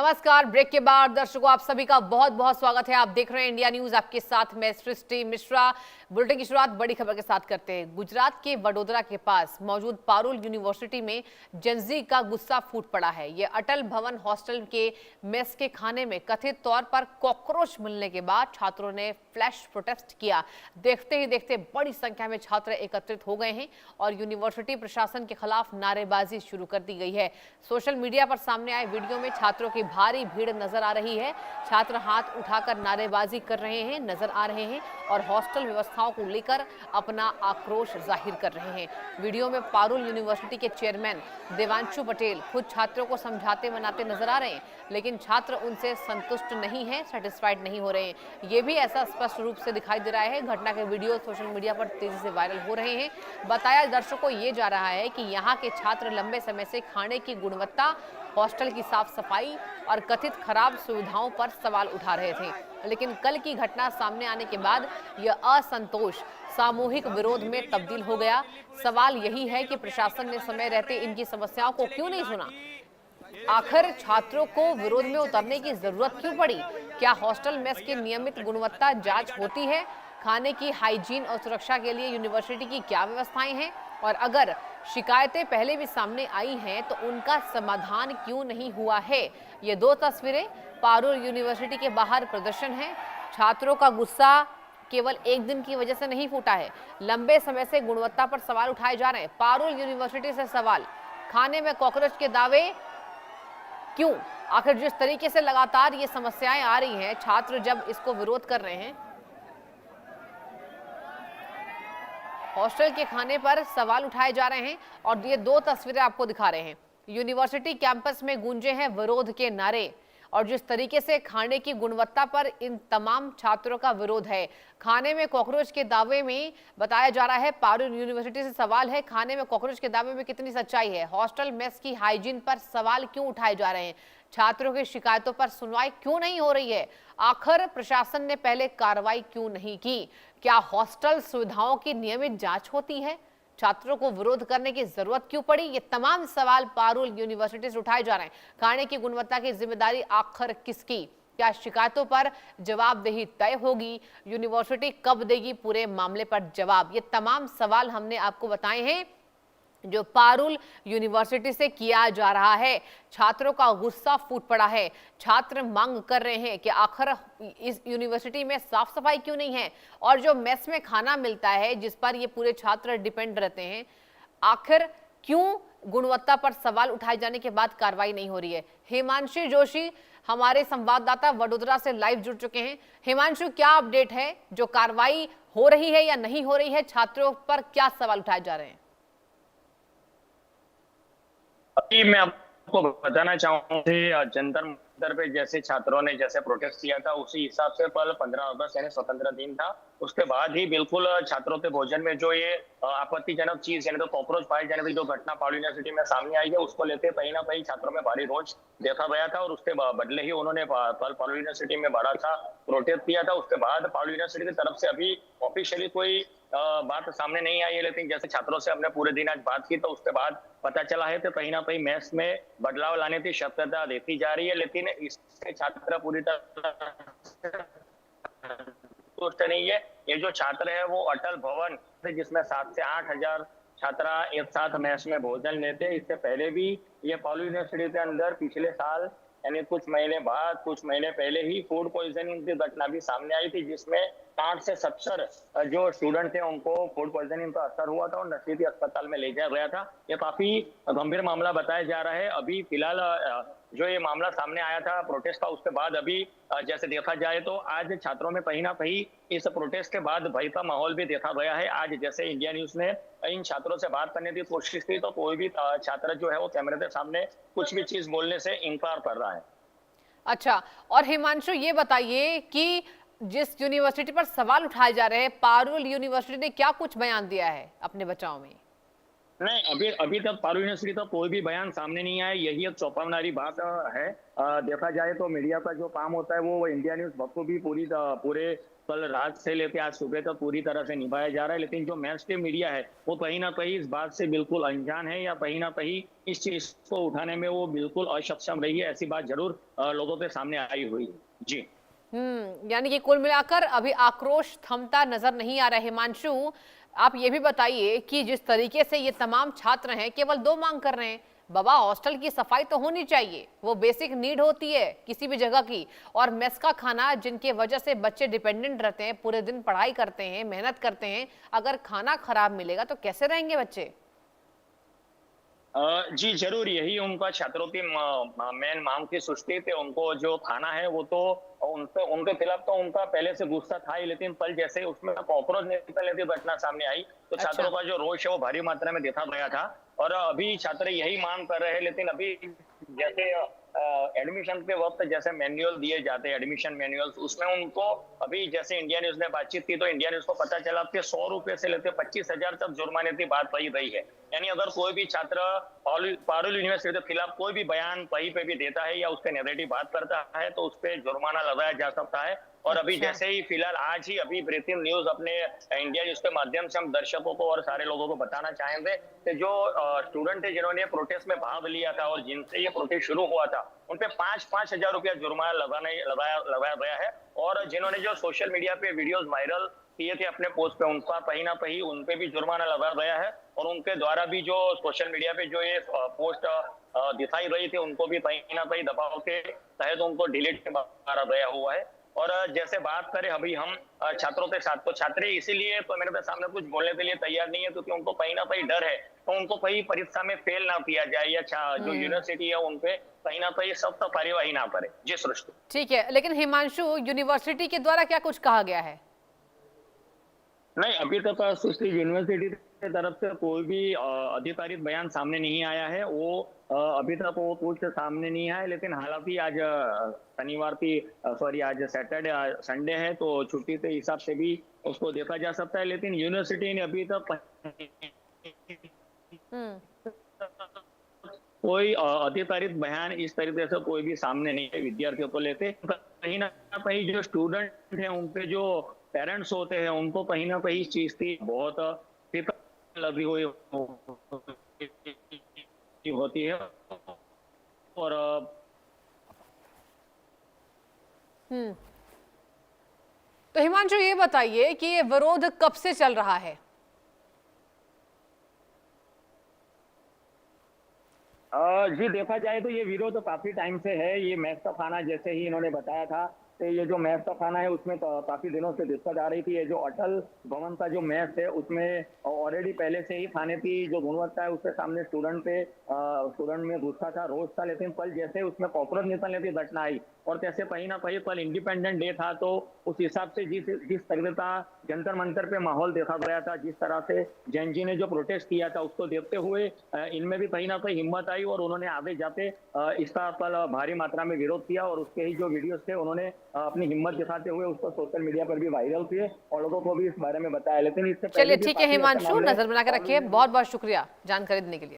नमस्कार। ब्रेक के बाद दर्शकों आप सभी का बहुत बहुत स्वागत है। आप देख रहे हैं इंडिया न्यूज, आपके साथ मैं सृष्टि मिश्रा। बुलेटिन की शुरुआत बड़ी खबर के साथ करते हैं। गुजरात के वडोदरा के पास मौजूद पारुल यूनिवर्सिटी में जेंजी का गुस्सा फूट पड़ा है। ये अटल भवन हॉस्टल के मेस के खाने में कथित तौर पर कॉकरोच मिलने के बाद छात्रों ने फ्लैश प्रोटेस्ट किया। देखते ही देखते बड़ी संख्या में छात्र एकत्रित हो गए हैं और यूनिवर्सिटी प्रशासन के खिलाफ नारेबाजी शुरू कर दी गई है। सोशल मीडिया पर सामने आए वीडियो में छात्रों की भारी भीड़ नजर आ रही है। छात्र हाथ उठाकर नारेबाजी कर रहे हैं, नजर आ रहे हैं और हॉस्टल व्यवस्थाओं को लेकर अपना आक्रोश जाहिर कर रहे हैं। वीडियो में पारुल यूनिवर्सिटी के चेयरमैन देवांशु पटेल खुद छात्रों को समझाते मनाते नजर आ रहे हैं, लेकिन छात्र उनसे संतुष्ट नहीं है, सेटिस्फाइड नहीं हो रहे हैं। ये भी ऐसा स्पष्ट रूप से दिखाई दे रहा है। घटना के वीडियो सोशल मीडिया पर तेजी से वायरल हो रहे हैं। बताया दर्शकों को ये जा रहा है कि यहाँ के छात्र लंबे समय से खाने की गुणवत्ता, हॉस्टल की साफ सफाई और कथित खराब सुविधाओं पर सवाल उठा रहे थे, लेकिन कल की घटना सामने आने के बाद यह असंतोष सामूहिक विरोध में तब्दील हो गया। सवाल यही है कि प्रशासन ने समय रहते इनकी समस्याओं को क्यों नहीं सुना? आखिर छात्रों को विरोध में उतरने की जरूरत क्यों पड़ी? क्या हॉस्टल मेस की नियमित गुणवत्ता जांच होती है? खाने की हाइजीन और सुरक्षा के लिए यूनिवर्सिटी की क्या व्यवस्थाएं हैं? और अगर शिकायतें पहले भी सामने आई हैं तो उनका समाधान क्यों नहीं हुआ है? ये दो तस्वीरें पारुल यूनिवर्सिटी के बाहर प्रदर्शन है। छात्रों का गुस्सा केवल एक दिन की वजह से नहीं फूटा है। लंबे समय से गुणवत्ता पर सवाल उठाए जा रहे हैं। पारुल यूनिवर्सिटी से सवाल, खाने में कॉकरोच के दावे क्यों? आखिर जिस तरीके से लगातार ये समस्याएं आ रही हैं, छात्र जब इसको विरोध कर रहे हैं, हॉस्टल के खाने पर सवाल उठाए जा रहे हैं और ये दो तस्वीरें आपको दिखा रहे हैं। यूनिवर्सिटी कैंपस में गूंजे हैं विरोध के नारे और जिस तरीके से खाने की गुणवत्ता पर इन तमाम छात्रों का विरोध है। खाने में कॉकरोच के दावे में बताया जा रहा है, पारुल यूनिवर्सिटी से सवाल है, खाने में कॉकरोच के दावे में कितनी सच्चाई है? हॉस्टल मेस की हाइजीन पर सवाल क्यों उठाए जा रहे हैं? छात्रों की शिकायतों पर सुनवाई क्यों नहीं हो रही है? आखिर प्रशासन ने पहले कार्रवाई क्यों नहीं की? क्या हॉस्टल सुविधाओं की नियमित जांच होती है? छात्रों को विरोध करने की जरूरत क्यों पड़ी? ये तमाम सवाल पारुल यूनिवर्सिटी से उठाए जा रहे हैं। खाने की गुणवत्ता की जिम्मेदारी आखिर किसकी? क्या शिकायतों पर जवाबदेही तय होगी? यूनिवर्सिटी कब देगी पूरे मामले पर जवाब? ये तमाम सवाल हमने आपको बताए हैं जो पारुल यूनिवर्सिटी से किया जा रहा है। छात्रों का गुस्सा फूट पड़ा है। छात्र मांग कर रहे हैं कि आखिर इस यूनिवर्सिटी में साफ सफाई क्यों नहीं है और जो मेस में खाना मिलता है जिस पर ये पूरे छात्र डिपेंड रहते हैं, आखिर क्यों गुणवत्ता पर सवाल उठाए जाने के बाद कार्रवाई नहीं हो रही है? हिमांशु जोशी हमारे संवाददाता वडोदरा से लाइव जुड़ चुके हैं। हिमांशु, क्या अपडेट है? जो कार्रवाई हो रही है या नहीं हो रही है? छात्रों पर क्या सवाल उठाए जा रहे हैं? अभी मैं आपको बताना चाहूंगा, जंतर मंतर पे जैसे छात्रों ने जैसे प्रोटेस्ट किया था उसी हिसाब से कल 15 अगस्त यानी स्वतंत्रता दिन था, उसके बाद ही बिल्कुल छात्रों के भोजन में जो ये आपत्तिजनक चीज यानी तो कॉकरोच पाए जाने की जो घटना पारुल यूनिवर्सिटी में सामने आई है, उसको लेते कहीं ना कहीं छात्रों में भारी रोष देखा गया था और उसके बदले ही उन्होंने कल पारुल यूनिवर्सिटी में बड़ा सा प्रोटेस्ट किया था। उसके बाद पारुल यूनिवर्सिटी की तरफ से अभी ऑफिशियली कोई बात सामने नहीं आई है, लेकिन जैसे छात्रों से हमने पूरे दिन आज बात की तो उसके बाद पता चला है कि कहीं ना कहीं मेस में बदलाव लाने की शक्यता देखी जा रही है, लेकिन इससे छात्र पूरी तरह संतुष्ट नहीं है। ये जो छात्र है वो अटल भवन जिसमें 7 से 8 हजार छात्रा एक साथ मेस में भोजन लेते हैं, इससे पहले भी ये पारुल यूनिवर्सिटी के अंदर पिछले साल यानी कुछ महीने पहले ही फूड पॉइजनिंग की घटना भी सामने आई थी, जिसमें 60 से 70 जो स्टूडेंट थे उनको फूड पॉइजनिंग का असर हुआ था और नसीबी अस्पताल में ले जाया गया था। ये काफी गंभीर मामला बताया जा रहा है। अभी फिलहाल जो ये मामला सामने आया था प्रोटेस्ट का, उसके बाद अभी जैसे देखा जाए तो आज छात्रों में कहीं ना कहीं इस प्रोटेस्ट के बाद भय का माहौल भी देखा गया है। आज जैसे इंडिया न्यूज ने इन छात्रों से बात करने की कोशिश की तो कोई भी छात्र जो है वो कैमरे के सामने कुछ भी चीज बोलने से इनकार कर रहा है। अच्छा, और हिमांशु ये बताइए कि जिस यूनिवर्सिटी पर सवाल उठाए जा रहे हैं, पारुल यूनिवर्सिटी ने क्या कुछ बयान दिया है अपने बचाव में? नहीं, अभी अभी तक पारुल यूनिवर्सिटी का कोई भी बयान सामने नहीं आया। यही एक चौंकावनारी बात है। देखा जाए तो मीडिया का जो काम होता है वो इंडिया न्यूज बखूबी पूरे कल रात से लेकर आज सुबह तक पूरी तरह से निभाया जा रहा है, लेकिन जो मेन स्ट्रीम मीडिया है वो कहीं ना कहीं इस बात से बिल्कुल अनजान है, या कहीं ना कहीं इस चीज को उठाने में वो बिल्कुल असक्षम रही है। ऐसी बात जरूर लोगों के सामने आई हुई है। जी। यानी कि कुल मिलाकर अभी आक्रोश थमता नजर नहीं आ रहा है। हिमांशु, आप ये भी बताइए कि जिस तरीके से ये तमाम छात्र हैं केवल दो मांग कर रहे हैं। बाबा, हॉस्टल की सफाई तो होनी चाहिए, वो बेसिक नीड होती है किसी भी जगह की। और मेस का खाना, जिनके वजह से बच्चे डिपेंडेंट रहते हैं, पूरे दिन पढ़ाई करते हैं, मेहनत करते हैं, अगर खाना खराब मिलेगा तो कैसे रहेंगे बच्चे? जी जरूर, यही उनका छात्रों की मेन मांग की सुस्ती थी। उनको जो खाना है वो तो उनके उनके खिलाफ तो उनका पहले से गुस्सा था ही, लेकिन कल जैसे उसमें कॉकरोच निकलने की घटना सामने आई तो अच्छा। छात्रों का जो रोष है वो भारी मात्रा में देखा गया था। और अभी छात्र यही मांग कर रहे हैं, लेकिन अभी जैसे एडमिशन के वक्त जैसे मैनुअल दिए जाते हैं, एडमिशन मैनुअल्स, उसमें उनको अभी जैसे इंडिया न्यूज ने बातचीत की तो इंडिया न्यूज को पता चला कि 100 रुपए से लेकर 25,000 तक जुर्माने की बात कही गई है। यानी अगर कोई भी छात्र पारुल यूनिवर्सिटी के खिलाफ कोई भी बयान कहीं पे भी देता है या उसके नेगेटिव बात करता है तो उस पर जुर्माना लगाया जा सकता है। और अभी अच्छा। जैसे ही फिलहाल आज ही अभी ब्रेकिंग न्यूज अपने इंडिया न्यूज के माध्यम से हम दर्शकों को और सारे लोगों को बताना चाहेंगे कि जो स्टूडेंट है जिन्होंने प्रोटेस्ट में भाग लिया था और जिनसे ये प्रोटेस्ट शुरू हुआ था, उन पे 5,000 रुपया जुर्माना लगाया गया है। और जिन्होंने जो सोशल मीडिया पे वीडियोस वायरल किए थे अपने पोस्ट पे, उनका कहीं ना कहीं उन पे भी जुर्माना लगाया गया है। और उनके द्वारा भी जो सोशल मीडिया पे जो ये पोस्ट दिखाई गई थी उनको भी कहीं ना कहीं दबाव के तहत उनको डिलीट मारा गया हुआ है। और जैसे बात करें अभी हम छात्रों के साथ, तो छात्र इसीलिए तो मेरे सामने कुछ बोलने के लिए तैयार नहीं है क्योंकि उनको कहीं ना कहीं डर है तो उनको कहीं परीक्षा में फेल ना किया जाए, या जो हम्म। यूनिवर्सिटी है उनपे कहीं ना कहीं सख्त कार्यवाही ना करे। जी सृष्टि। ठीक है, लेकिन हिमांशु, यूनिवर्सिटी के द्वारा क्या कुछ कहा गया है? नहीं, अभी तक सृष्टि यूनिवर्सिटी की तरफ से कोई भी आधिकारिक बयान सामने नहीं आया है। वो अभी तक वो कुछ सामने नहीं आया, लेकिन हालांकि आज शनिवार की सॉरी आज सैटरडे संडे है तो छुट्टी के हिसाब से भी उसको देखा जा सकता है, लेकिन यूनिवर्सिटी ने अभी तक हम्म। कोई आधिकारिक बयान इस तरीके से कोई भी सामने नहीं है विद्यार्थियों को लेके। कहीं ना कहीं जो स्टूडेंट हैं उनके जो पेरेंट्स होते हैं उनको कहीं ना कहीं इस चीज की बहुत फिक्र लगी हुई होती है। और हम्म। तो हिमांशु, ये बताइए कि ये विरोध कब से चल रहा है? जी देखा जाए तो ये विरोध तो काफी टाइम से है। ये मैथ का खाना जैसे ही इन्होंने बताया था, तो ये जो मैथ का खाना है उसमें तो काफी दिनों से दिक्कत आ रही थी। ये जो अटल भवन का जो मैथ है उसमें ऑलरेडी पहले से ही खाने की जो गुणवत्ता है उसके सामने स्टूडेंट में गुस्सा था, रोष था, लेकिन कल जैसे उसमें कॉकरोच निकलने की घटना आई और कैसे कहीं ना कहीं कल इंडिपेंडेंट डे था तो उस हिसाब से जिस तरह का जंतर मंतर पे माहौल देखा गया था, जिस तरह से जैन जी ने जो प्रोटेस्ट किया था उसको देखते हुए इनमें भी कहीं ना कहीं हिम्मत आई और उन्होंने आगे जाके इसका कल भारी मात्रा में विरोध किया। और उसके ही जो वीडियोस थे उन्होंने अपनी हिम्मत दिखाते हुए उसको सोशल मीडिया पर भी वायरल किए और लोगों को भी इस बारे में बताया। लेकिन इससे चलिए पहले भी ठीक है काफी ऐसे हिमांशु, मामले नजर बना के रखिए। बहुत बहुत शुक्रिया जानकारी देने के लिए।